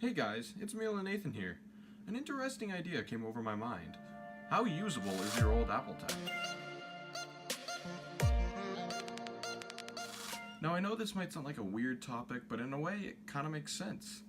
Hey guys, it's Mila Nathan here. An interesting idea came over my mind. How usable is your old Apple tech? Now I know this might sound like a weird topic, but in a way it kind of makes sense.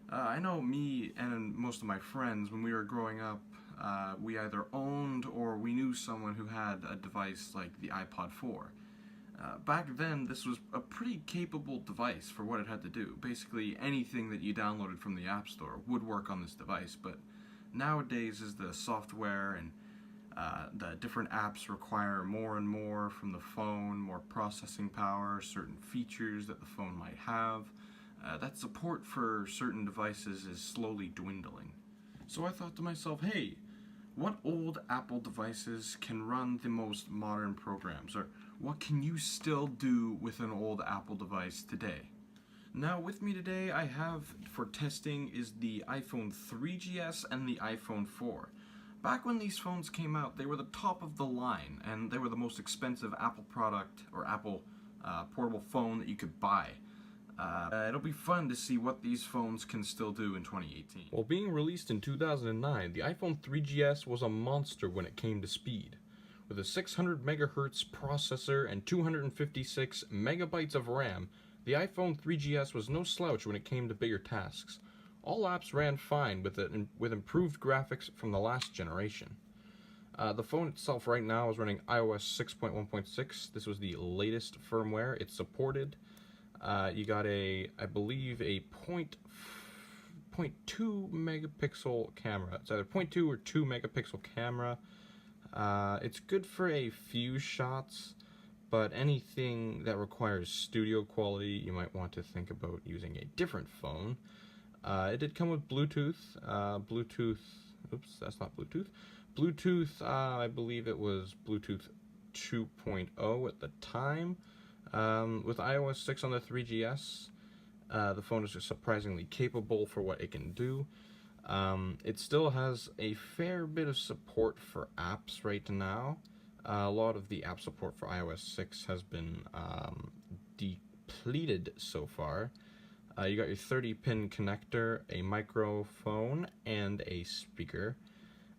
I know me and most of my friends, when we were growing up, we either owned or we knew someone who had a device like the iPod 4. Back then, this was a pretty capable device for what it had to do. Basically, anything that you downloaded from the App Store would work on this device, but nowadays, as the software and the different apps require more and more from the phone, more processing power, certain features that the phone might have, that support for certain devices is slowly dwindling. So I thought to myself, hey, what old Apple devices can run the most modern programs, or what can you still do with an old Apple device today? Now with me today I have for testing is the iPhone 3GS and the iPhone 4. Back when these phones came out, they were the top of the line, and they were the most expensive Apple product, or Apple portable phone that you could buy. It'll be fun to see what these phones can still do in 2018. Well, being released in 2009, the iPhone 3GS was a monster when it came to speed. With a 600 MHz processor and 256 megabytes of RAM, the iPhone 3GS was no slouch when it came to bigger tasks. All apps ran fine with improved graphics from the last generation. The phone itself right now is running iOS 6.1.6. This was the latest firmware it supported. You got I believe a 0.2 megapixel camera. It's either 0.2 or 2 megapixel camera. It's good for a few shots, but anything that requires studio quality, you might want to think about using a different phone. It did come with Bluetooth. Oops, that's not Bluetooth. Bluetooth, I believe it was Bluetooth 2.0 at the time. With iOS 6 on the 3GS, the phone is surprisingly capable for what it can do. It still has a fair bit of support for apps right now. A lot of the app support for iOS 6 has been depleted so far. You got your 30-pin connector, a microphone, and a speaker.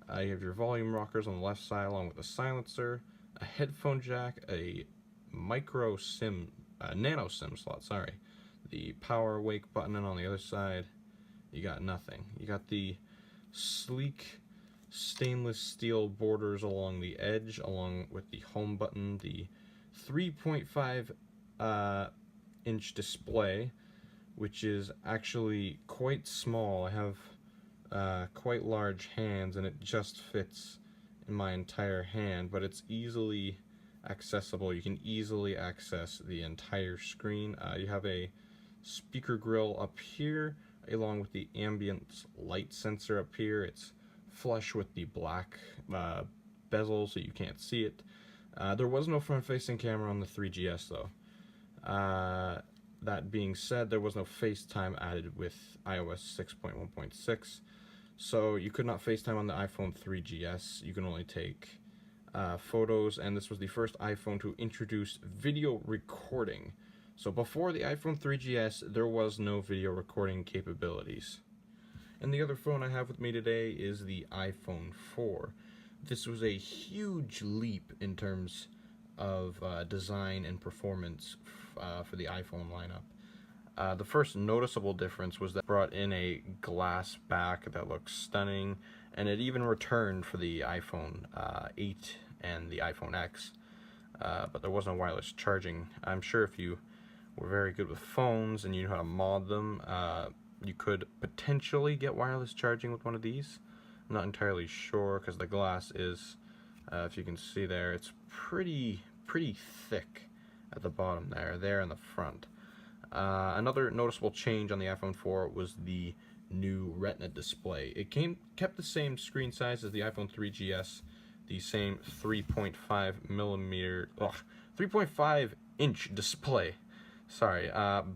You have your volume rockers on the left side along with a silencer, a headphone jack, a nano SIM slot, sorry. The power wake button on the other side, you got nothing. You got the sleek stainless steel borders along the edge, along with the home button, the 3.5 inch display, which is actually quite small. I have quite large hands and it just fits in my entire hand, but it's easily accessible. You can easily access the entire screen. You have a speaker grill up here along with the ambient light sensor up here. It's flush with the black bezel so you can't see it. There was no front-facing camera on the 3GS though. That being said, there was no FaceTime added with iOS 6.1.6, so you could not FaceTime on the iPhone 3GS. You can only take photos, and this was the first iPhone to introduce video recording. So before the iPhone 3GS, there was no video recording capabilities. And the other phone I have with me today is the iPhone 4. This was a huge leap in terms of design and performance for the iPhone lineup. The first noticeable difference was that it brought in a glass back that looks stunning, and it even returned for the iPhone 8 and the iPhone X, but there was no wireless charging. I'm sure if you were very good with phones and you know how to mod them, you could potentially get wireless charging with one of these. I'm not entirely sure because the glass is, if you can see there, it's pretty thick at the bottom there in the front. Another noticeable change on the iPhone 4 was the new Retina display. It kept the same screen size as the iPhone 3GS, the same 3.5 inch display. Sorry,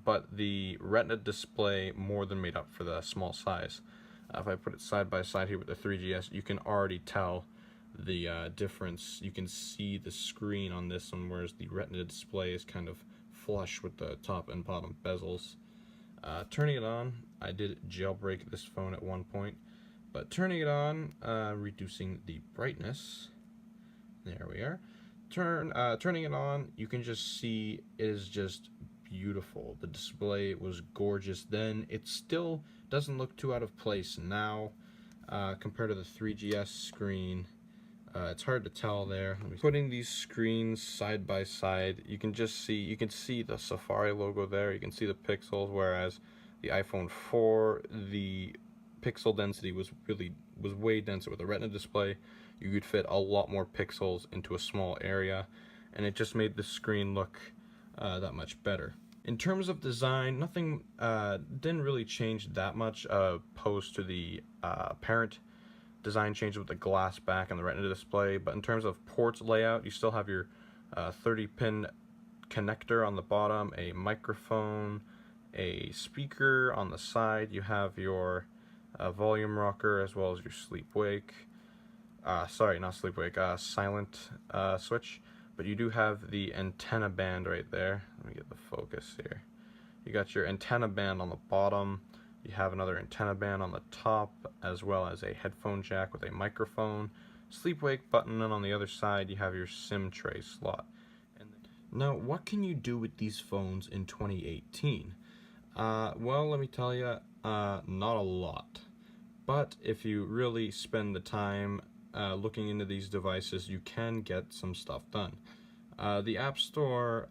but the Retina display more than made up for the small size. If I put it side by side here with the 3GS, you can already tell the difference. You can see the screen on this one, whereas the Retina display is kind of flush with the top and bottom bezels. Turning it on, I did jailbreak this phone at one point, but turning it on, reducing the brightness, there we are. Turning it on, you can just see it is just beautiful. The display was gorgeous then. It still doesn't look too out of place now compared to the 3GS screen. It's hard to tell there. Putting these screens side by side, you can see the Safari logo there. You can see the pixels, whereas the iPhone 4, the pixel density was way denser. With a Retina display, you could fit a lot more pixels into a small area, and it just made the screen look that much better. In terms of design, nothing didn't really change that much opposed to the parent design change with the glass back and the Retina display. But in terms of ports layout, you still have your 30-pin connector on the bottom, a microphone, a speaker on the side. You have your volume rocker as well as your sleep-wake. Sorry, not sleep-wake, silent switch. But you do have the antenna band right there. Let me get the focus here. You got your antenna band on the bottom. You have another antenna band on the top, as well as a headphone jack with a microphone, sleep-wake button, and on the other side you have your SIM tray slot. Now, what can you do with these phones in 2018? Well, let me tell you, not a lot. But if you really spend the time looking into these devices, you can get some stuff done. The App Store,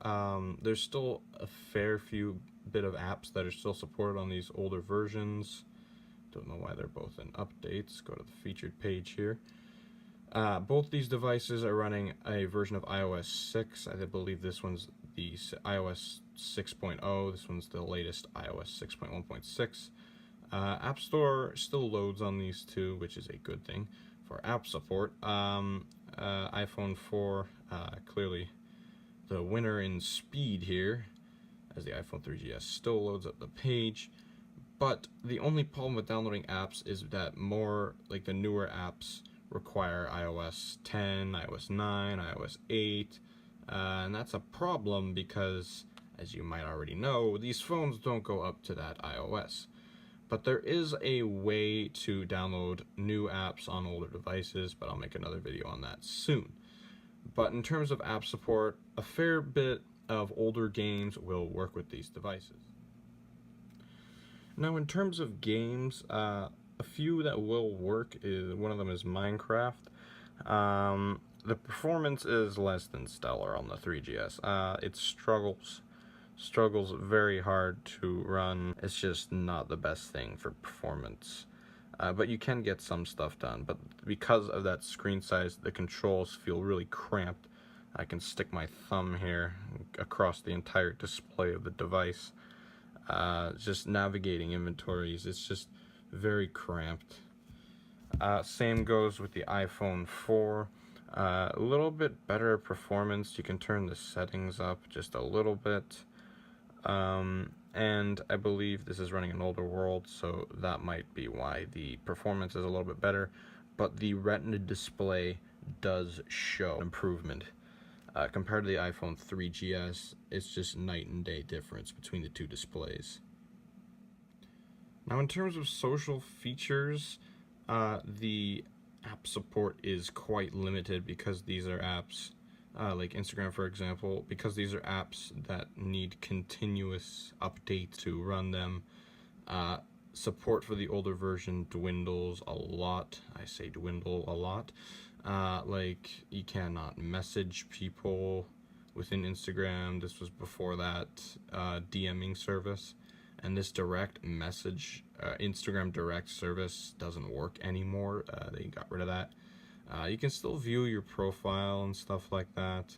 there's still a fair few bit of apps that are still supported on these older versions. Don't know why they're both in updates. Go to the featured page here. Both these devices are running a version of iOS 6. I believe this one's the iOS 6.0. This one's the latest iOS 6.1.6. App Store still loads on these two, which is a good thing for app support. iPhone 4, clearly the winner in speed here, as the iPhone 3GS still loads up the page. But the only problem with downloading apps is that more, like the newer apps, require iOS 10, iOS 9, iOS 8, and that's a problem because, as you might already know, these phones don't go up to that iOS. But there is a way to download new apps on older devices, but I'll make another video on that soon. But in terms of app support, a fair bit of older games will work with these devices. Now, in terms of games, a few that will work is, one of them is Minecraft. The performance is less than stellar on the 3GS. It struggles very hard to run. It's just not the best thing for performance. But you can get some stuff done. But because of that screen size, the controls feel really cramped. I can stick my thumb here across the entire display of the device. Just navigating inventories, it's just very cramped. Same goes with the iPhone 4. A little bit better performance. You can turn the settings up just a little bit. And I believe this is running an older world, so that might be why the performance is a little bit better. But the Retina display does show improvement. Compared to the iPhone 3GS, it's just night and day difference between the two displays. Now, in terms of social features, the app support is quite limited because these are apps, like Instagram, for example, because these are apps that need continuous updates to run them. Support for the older version dwindles a lot. I say dwindle a lot. Like, you cannot message people within Instagram. This was before that DMing service, and this direct message, Instagram direct service doesn't work anymore. They got rid of that. You can still view your profile and stuff like that.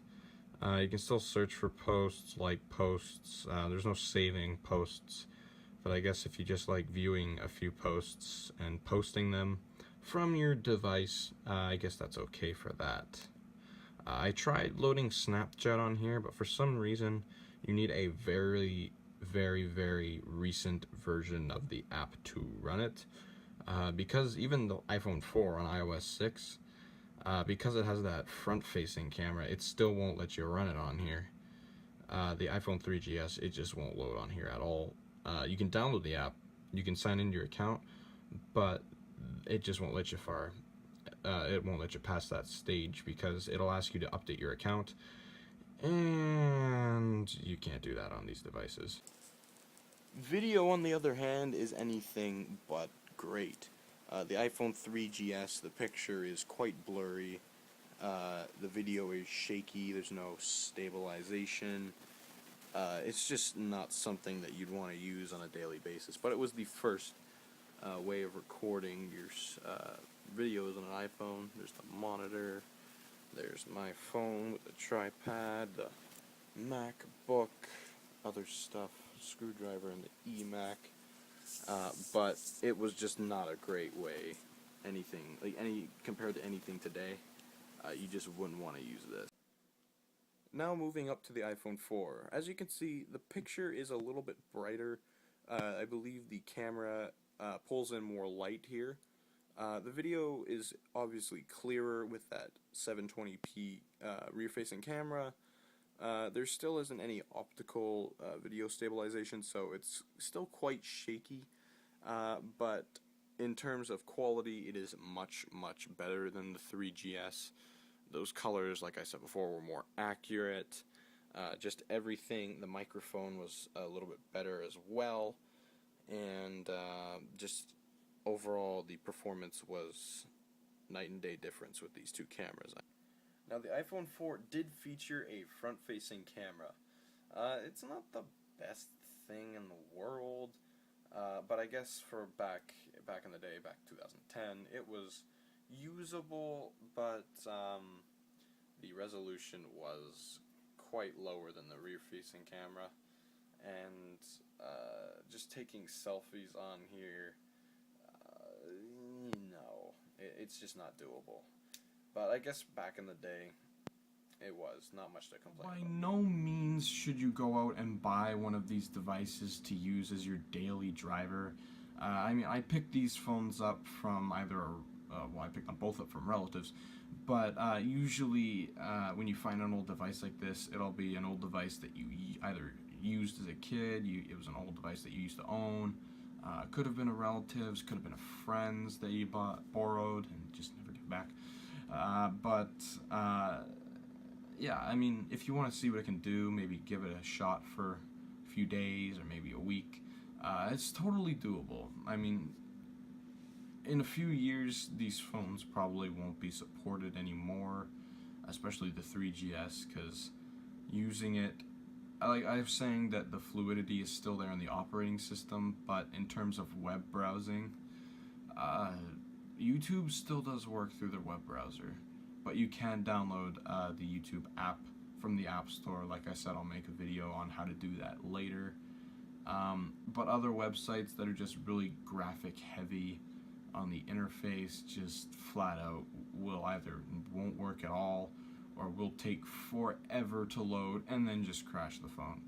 You can still search for posts, like posts. There's no saving posts, but I guess if you just like viewing a few posts and posting them from your device, I guess that's okay for that. I tried loading Snapchat on here, but for some reason you need a very recent version of the app to run it, because even the iPhone 4 on iOS 6, because it has that front-facing camera, it still won't let you run it on here. The iPhone 3GS, it just won't load on here at all. You can download the app You can sign into your account, but it just won't let you far. It won't let you pass that stage because it'll ask you to update your account, and you can't do that on these devices. Video, on the other hand, is anything but great. The iPhone 3GS, the picture is quite blurry. The video is shaky. There's no stabilization. It's just not something that you'd want to use on a daily basis. But it was the first way of recording your videos on an iPhone. There's the monitor. There's my phone with the tripod, the MacBook, other stuff, screwdriver, and the eMac. But it was just not a great way. Compared to anything today, you just wouldn't want to use this. Now moving up to the iPhone 4. As you can see, the picture is a little bit brighter. I believe the camera pulls in more light here. The video is obviously clearer with that 720p rear-facing camera. There still isn't any optical video stabilization, so it's still quite shaky. But in terms of quality, it is much, much better than the 3GS. Those colors, like I said before, were more accurate. Just everything. The microphone was a little bit better as well. And just overall, the performance was night and day difference with these two cameras. Now, the iPhone 4 did feature a front-facing camera. It's not the best thing in the world, but I guess for back in the day, back 2010, it was usable, but the resolution was quite lower than the rear-facing camera, and just taking selfies on here, no, it's just not doable. But I guess back in the day, it was not much to complain about. By no means should you go out and buy one of these devices to use as your daily driver. I mean, I picked these phones up from I picked them both up from relatives, but usually when you find an old device like this, it'll be an old device that you either used as a kid, it was an old device that you used to own, could have been a relative's, could have been a friend's that you borrowed and just never get back. Yeah, I mean, if you want to see what it can do, maybe give it a shot for a few days or maybe a week, it's totally doable. I mean, in a few years, these phones probably won't be supported anymore, especially the 3GS, because using it, like I was saying that the fluidity is still there in the operating system, but in terms of web browsing, YouTube still does work through their web browser, but you can download the YouTube app from the App Store. Like I said, I'll make a video on how to do that later. But other websites that are just really graphic heavy on the interface, just flat out won't work at all, or will take forever to load and then just crash the phone.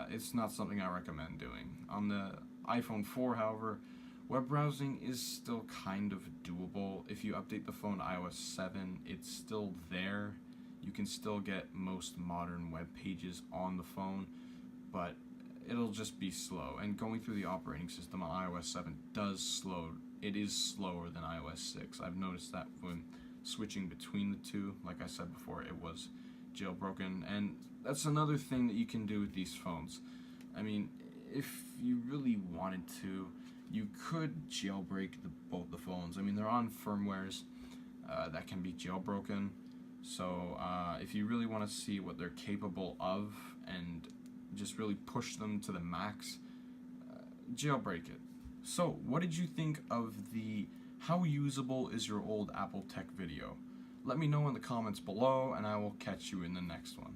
It's not something I recommend doing. On the iPhone 4, however, web browsing is still kind of doable. If you update the phone to iOS 7, it's still there. You can still get most modern web pages on the phone, but it'll just be slow. And going through the operating system on iOS 7 does slow. It is slower than iOS 6. I've noticed that when switching between the two. Like I said before, it was jailbroken, and that's another thing that you can do with these phones. I mean, if you really wanted to, you could jailbreak both the phones. I mean, they're on firmwares that can be jailbroken, so if you really want to see what they're capable of and just really push them to the max, jailbreak it. So, what did you think of the how usable is your old Apple Tech video? Let me know in the comments below, and I will catch you in the next one.